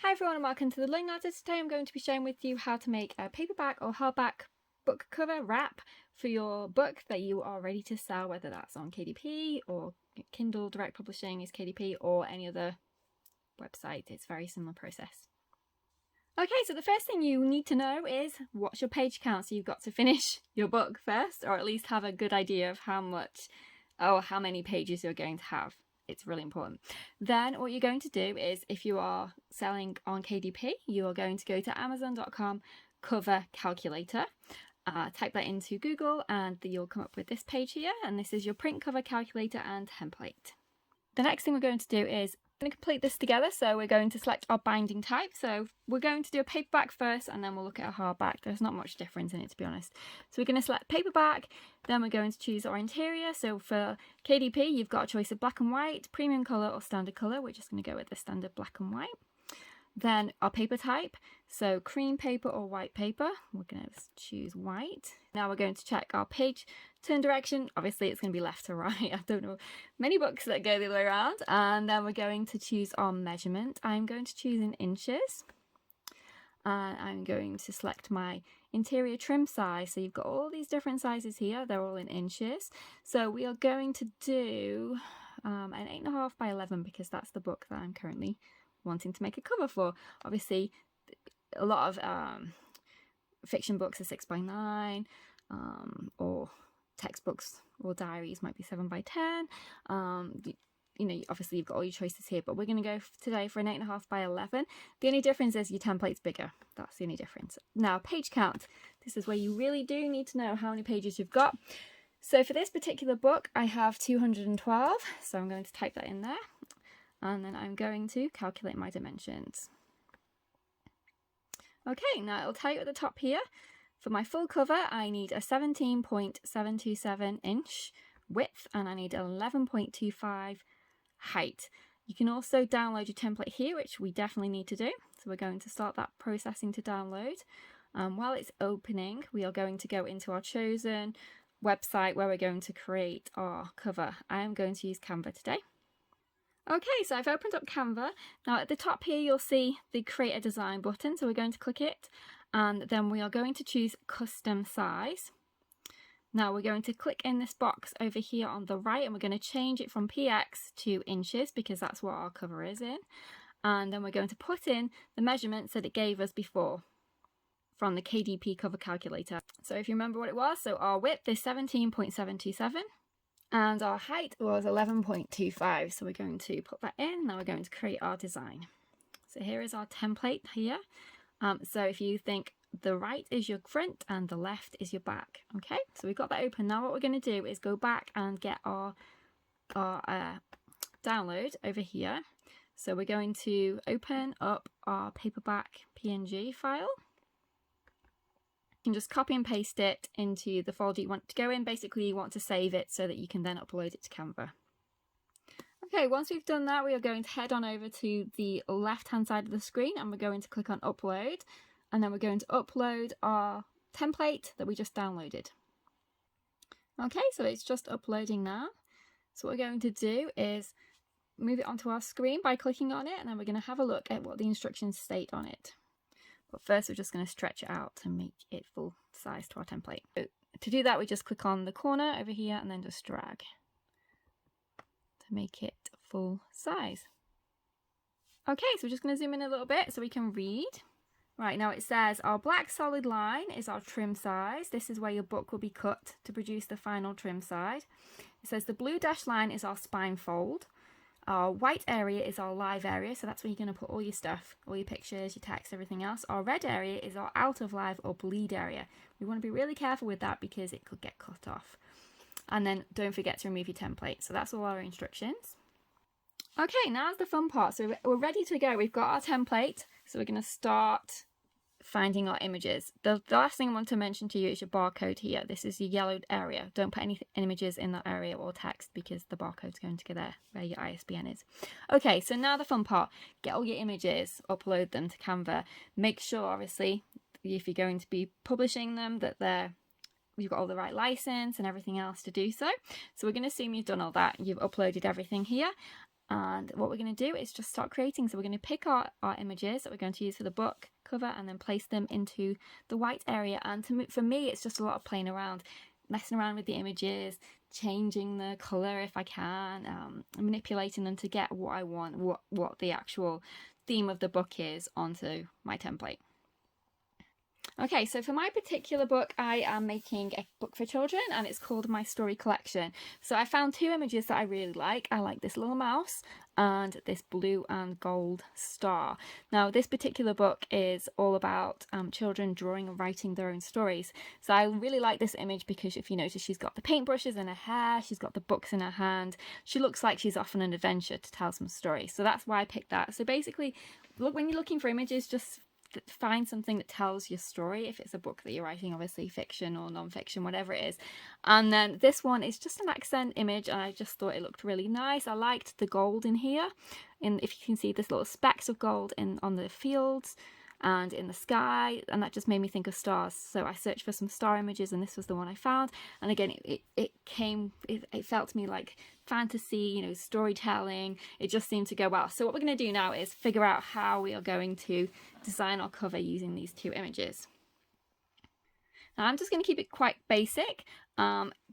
Hi everyone and welcome to the Learning Ladder. Today I'm going to be sharing with you how to make a paperback or hardback book cover wrap for your book that you are ready to sell, whether that's on KDP or Kindle Direct Publishing is KDP or any other website. It's a very similar process. Okay, so the first thing you need to know is what's your page count. So you've got to finish your book first, or at least have a good idea of how many pages you're going to have. It's really important. Then what you're going to do is, if you are selling on KDP, you are going to go to amazon.com cover calculator, type that into Google and you'll come up with this page here, and this is your print cover calculator and template. The next thing we're going to do is going to complete this together, so we're going to select our binding type. So we're going to do a paperback first and then we'll look at a hardback. There's not much difference in it, to be honest. So we're going to select paperback, then we're going to choose our interior. So for KDP you've got a choice of black and white, premium colour or standard colour. We're just going to go with the standard black and white. Then our paper type, so cream paper or white paper, we're going to choose white. Now we're going to check our page turn direction. Obviously it's going to be left to right. I don't know many books that go the other way around. And then we're going to choose our measurement. I'm going to choose in inches. And I'm going to select my interior trim size. So you've got all these different sizes here. They're all in inches. So we are going to do an 8.5 by 11 because that's the book that I'm currently wanting to make a cover for. Obviously a lot of fiction books are 6 by 9, or textbooks or diaries might be 7 by 10. You know, obviously you've got all your choices here, but we're going to go today for an 8.5 by 11. The only difference is your template's bigger. That's the only difference. Now page count, this is where you really do need to know how many pages you've got. So for this particular book I have 212, so I'm going to type that in there. And then I'm going to calculate my dimensions. Okay, now it'll tell you at the top here, for my full cover I need a 17.727 inch width and I need 11.25 height. You can also download your template here, which we definitely need to do. So we're going to start that processing to download. While it's opening, we are going to go into our chosen website where we're going to create our cover. I am going to use Canva today. Okay, so I've opened up Canva. Now at the top here you'll see the create a design button, so we're going to click it and then we are going to choose custom size. Now we're going to click in this box over here on the right and we're going to change it from px to inches because that's what our cover is in, and then we're going to put in the measurements that it gave us before from the KDP cover calculator. So if you remember what it was, so our width is 17.727 and our height was 11.25, so we're going to put that in. Now we're going to create our design. So here is our template here. So if you think the right is your front and the left is your back. Okay, so we've got that open. Now what we're going to do is go back and get our download over here. So we're going to open up our paperback PNG file. You can just copy and paste it into the folder you want to go in. Basically you want to save it so that you can then upload it to Canva. Okay, once we've done that we are going to head on over to the left hand side of the screen and we're going to click on upload, and then we're going to upload our template that we just downloaded. Okay, so it's just uploading now. So what we're going to do is move it onto our screen by clicking on it, and then we're going to have a look at what the instructions state on it. But first we're just going to stretch it out to make it full size to our template. So to do that we just click on the corner over here and then just drag to make it full size. Okay, so we're just going to zoom in a little bit so we can read. Right, now it says our black solid line is our trim size. This is where your book will be cut to produce the final trim side. It says the blue dashed line is our spine fold. Our white area is our live area, so that's where you're going to put all your stuff, all your pictures, your text, everything else. Our red area is our out of live or bleed area. We want to be really careful with that because it could get cut off. And then don't forget to remove your template. So that's all our instructions. Okay, now's the fun part. So we're ready to go. We've got our template, so we're going to start finding our images. The last thing I want to mention to you is your barcode here. This is your yellowed area. Don't put any images in that area or text because the barcode's going to go there where your ISBN is. Okay, so now the fun part. Get all your images, upload them to Canva. Make sure, obviously, if you're going to be publishing them, that you've got all the right license and everything else to do so. So we're going to assume you've done all that. You've uploaded everything here. And what we're going to do is just start creating. So we're going to pick our images that we're going to use for the book cover and then place them into the white area. And for me, it's just a lot of playing around, messing around with the images, changing the color if I can, manipulating them to get what I want, what the actual theme of the book is onto my template. Okay, so for my particular book, I am making a book for children and it's called My Story Collection. So I found two images that I really like. I like this little mouse and this blue and gold star. Now, this particular book is all about children drawing and writing their own stories. So I really like this image because if you notice, she's got the paintbrushes in her hair, she's got the books in her hand. She looks like she's off on an adventure to tell some stories. So that's why I picked that. So basically, look, when you're looking for images, just find something that tells your story. If it's a book that you're writing, obviously fiction or non-fiction, whatever it is. And then this one is just an accent image and I just thought it looked really nice. I liked the gold in here, and if you can see this little specks of gold on the fields and in the sky, and that just made me think of stars. So I searched for some star images and this was the one I found. And again, it felt to me like fantasy, you know, storytelling. It just seemed to go well. So what we're going to do now is figure out how we are going to design our cover using these two images. Now I'm just going to keep it quite basic.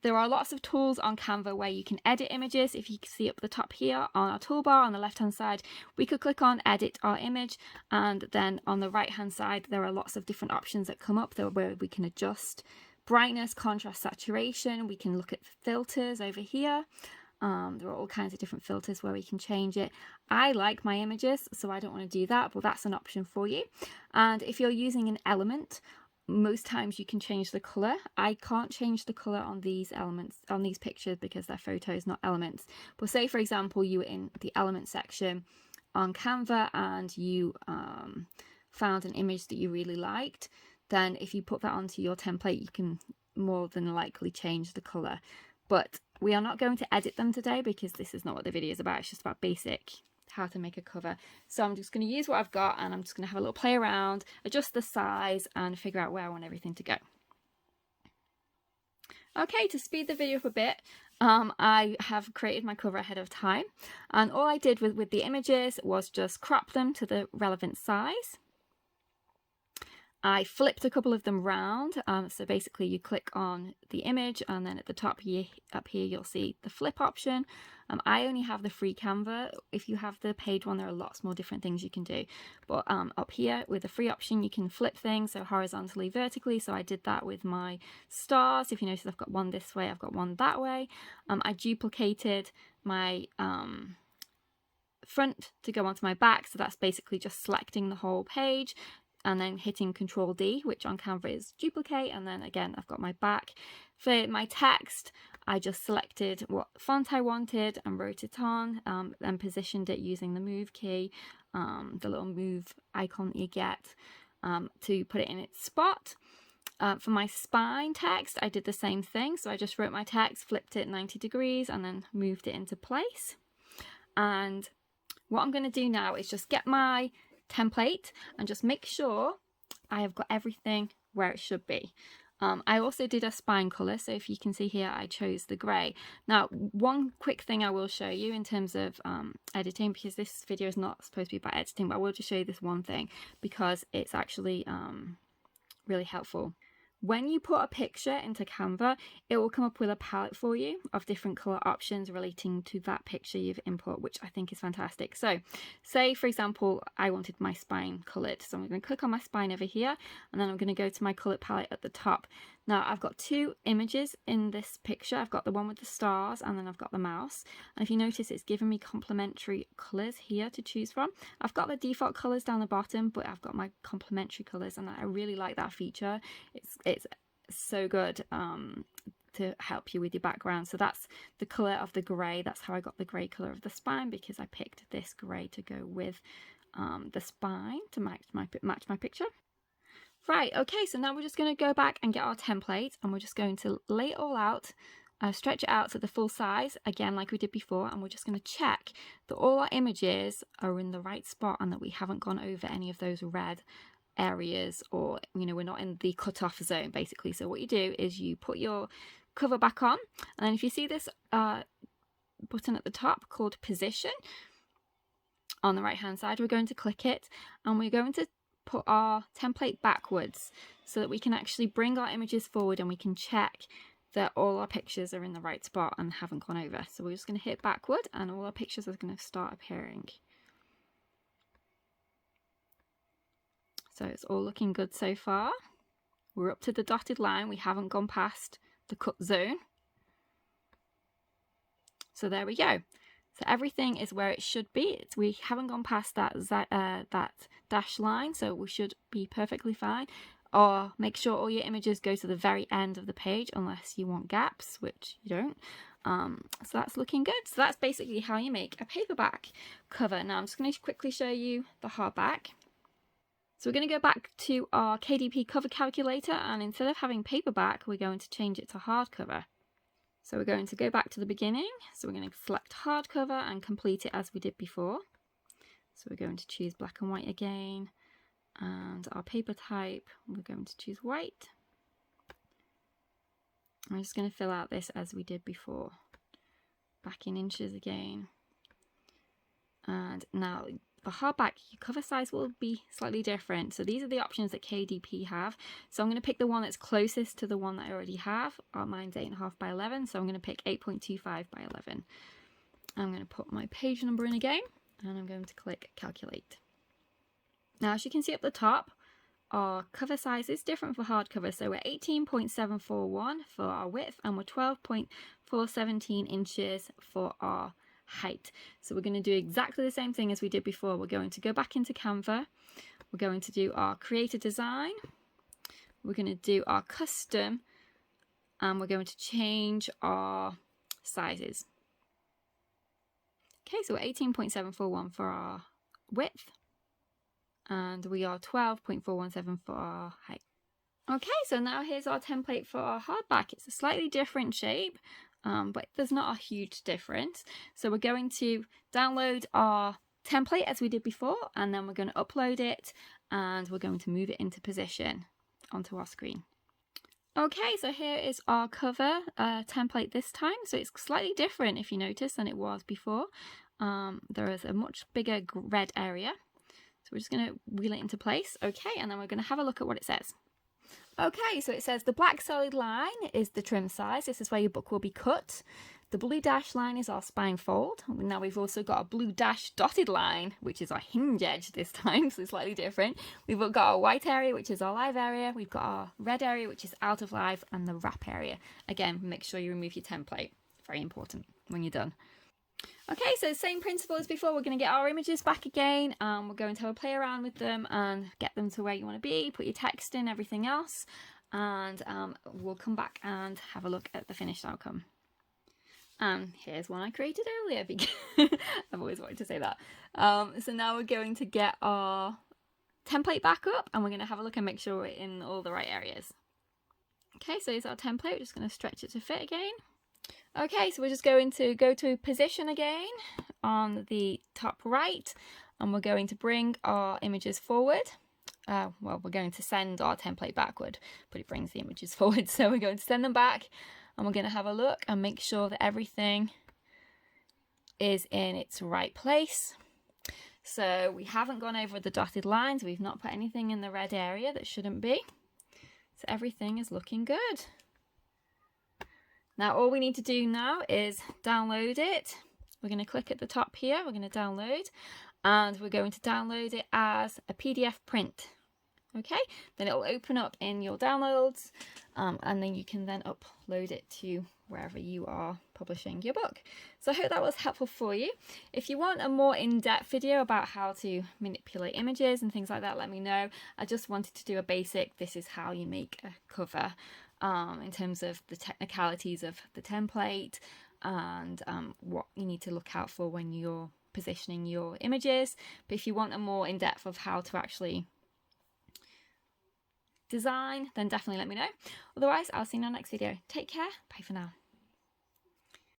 There are lots of tools on Canva where you can edit images. If you can see up the top here on our toolbar on the left hand side, we could click on edit our image, and then on the right hand side there are lots of different options that come up there where we can adjust brightness, contrast, saturation. We can look at filters over here. There are all kinds of different filters where we can change it. I like my images, so I don't want to do that, but that's an option for you. And if you're using an element, most times you can change the color. I can't change the color on these elements, on these pictures, because they're photos, not elements. But say, for example, you were in the element section on Canva and you found an image that you really liked, then if you put that onto your template, you can more than likely change the color. But we are not going to edit them today because this is not what the video is about. It's just about basic how to make a cover. So I'm just going to use what I've got and I'm just going to have a little play around, adjust the size and figure out where I want everything to go. Okay, to speed the video up a bit, I have created my cover ahead of time, and all I did with the images was just crop them to the relevant size. I flipped a couple of them round, so basically you click on the image and then at the top here, up here, you'll see the flip option. I only have the free Canva. If you have the paid one, there are lots more different things you can do. But up here with the free option, you can flip things, so horizontally, vertically. So I did that with my stars. If you notice, I've got one this way, I've got one that way. I duplicated my front to go onto my back. So that's basically just selecting the whole page and then hitting Control D, which on Canva is duplicate, and then again I've got my back. For my text, I just selected what font I wanted and wrote it on, and positioned it using the move key, the little move icon that you get, to put it in its spot. For my spine text, I did the same thing, so I just wrote my text, flipped it 90 degrees, and then moved it into place. And what I'm going to do now is just get my template and just make sure I have got everything where it should be. I also did a spine colour, so if you can see here I chose the grey. Now one quick thing I will show you in terms of editing, because this video is not supposed to be about editing, but I will just show you this one thing because it's actually really helpful. When you put a picture into Canva, it will come up with a palette for you of different colour options relating to that picture you've input, which I think is fantastic. So say, for example, I wanted my spine coloured. So I'm going to click on my spine over here, and then I'm going to go to my colour palette at the top. Now I've got two images in this picture. I've got the one with the stars and then I've got the mouse. And if you notice, it's given me complementary colours here to choose from. I've got the default colours down the bottom, but I've got my complementary colours, and I really like that feature. It's so good to help you with your background. So that's the colour of the grey. That's how I got the grey colour of the spine, because I picked this grey to go with the spine to match my picture. Right, okay, so now we're just going to go back and get our template, and we're just going to lay it all out, stretch it out to the full size, again like we did before, and we're just going to check that all our images are in the right spot and that we haven't gone over any of those red areas, or, you know, we're not in the cut-off zone, basically. So what you do is you put your cover back on, and then if you see this button at the top called Position, on the right hand side, we're going to click it and we're going to put our template backwards so that we can actually bring our images forward and we can check that all our pictures are in the right spot and haven't gone over. So we're just going to hit backward and all our pictures are going to start appearing. So it's all looking good so far. We're up to the dotted line. We haven't gone past the cut zone. So there we go. So everything is where it should be. We haven't gone past that dash line, so we should be perfectly fine. Or make sure all your images go to the very end of the page, unless you want gaps, which you don't. So that's looking good. So that's basically how you make a paperback cover. Now I'm just going to quickly show you the hardback. So we're going to go back to our KDP cover calculator, and instead of having paperback, we're going to change it to hardcover. So we're going to go back to the beginning. So we're going to select hardcover and complete it as we did before. So we're going to choose black and white again. And our paper type, we're going to choose white. I'm just going to fill out this as we did before. Back in inches again. And now for hardback, your cover size will be slightly different. So these are the options that KDP have. So I'm going to pick the one that's closest to the one that I already have. Mine's 8.5 by 11, so I'm going to pick 8.25 by 11. I'm going to put my page number in again, and I'm going to click calculate. Now, as you can see at the top, our cover size is different for hardcover. So we're 18.741 for our width, and we're 12.417 inches for our height. So we're going to do exactly the same thing as we did before. We're going to go back into Canva. We're going to do our create a design. We're going to do our custom, and we're going to change our sizes. Okay, so we're 18.741 for our width, and we are 12.417 for our height. Okay, so now here's our template for our hardback. It's a slightly different shape, but there's not a huge difference. So we're going to download our template as we did before, and then we're going to upload it, and we're going to move it into position onto our screen. Okay, so here is our cover template this time. So it's slightly different, if you notice, than it was before. There is a much bigger red area. So we're just going to wheel it into place. Okay, and then we're going to have a look at what it says. Okay, so it says the black solid line is the trim size. This is where your book will be cut. The blue dash line is our spine fold. Now we've also got a blue dash dotted line, which is our hinge edge this time, so it's slightly different. We've got our white area, which is our live area. We've got our red area, which is out of live, and the wrap area. Again, make sure you remove your template. Very important when you're done. Okay, so same principle as before. We're going to get our images back again. We're going to have a play around with them and get them to where you want to be. Put your text in, everything else. And we'll come back and have a look at the finished outcome. And here's one I created earlier because I've always wanted to say that. So now we're going to get our template back up and we're going to have a look and make sure we're in all the right areas. Okay, so here's our template. We're just going to stretch it to fit again. Okay, so we're just going to go to position again on the top right, and we're going to bring our images forward. Well, we're going to send our template backward, but it brings the images forward. So we're going to send them back, and we're going to have a look and make sure that everything is in its right place. So we haven't gone over the dotted lines. We've not put anything in the red area that shouldn't be. So everything is looking good. Now all we need to do now is download it. We're going to click at the top here. We're going to download, and we're going to download it as a PDF print. Okay, then it will open up in your downloads, and then you can then upload it to wherever you are publishing your book. So I hope that was helpful for you. If you want a more in-depth video about how to manipulate images and things like that, let me know. I just wanted to do a basic, this is how you make a cover, in terms of the technicalities of the template and what you need to look out for when you're positioning your images. But if you want a more in-depth of how to actually design, then definitely let me know. Otherwise, I'll see you in our next video. Take care. Bye for now.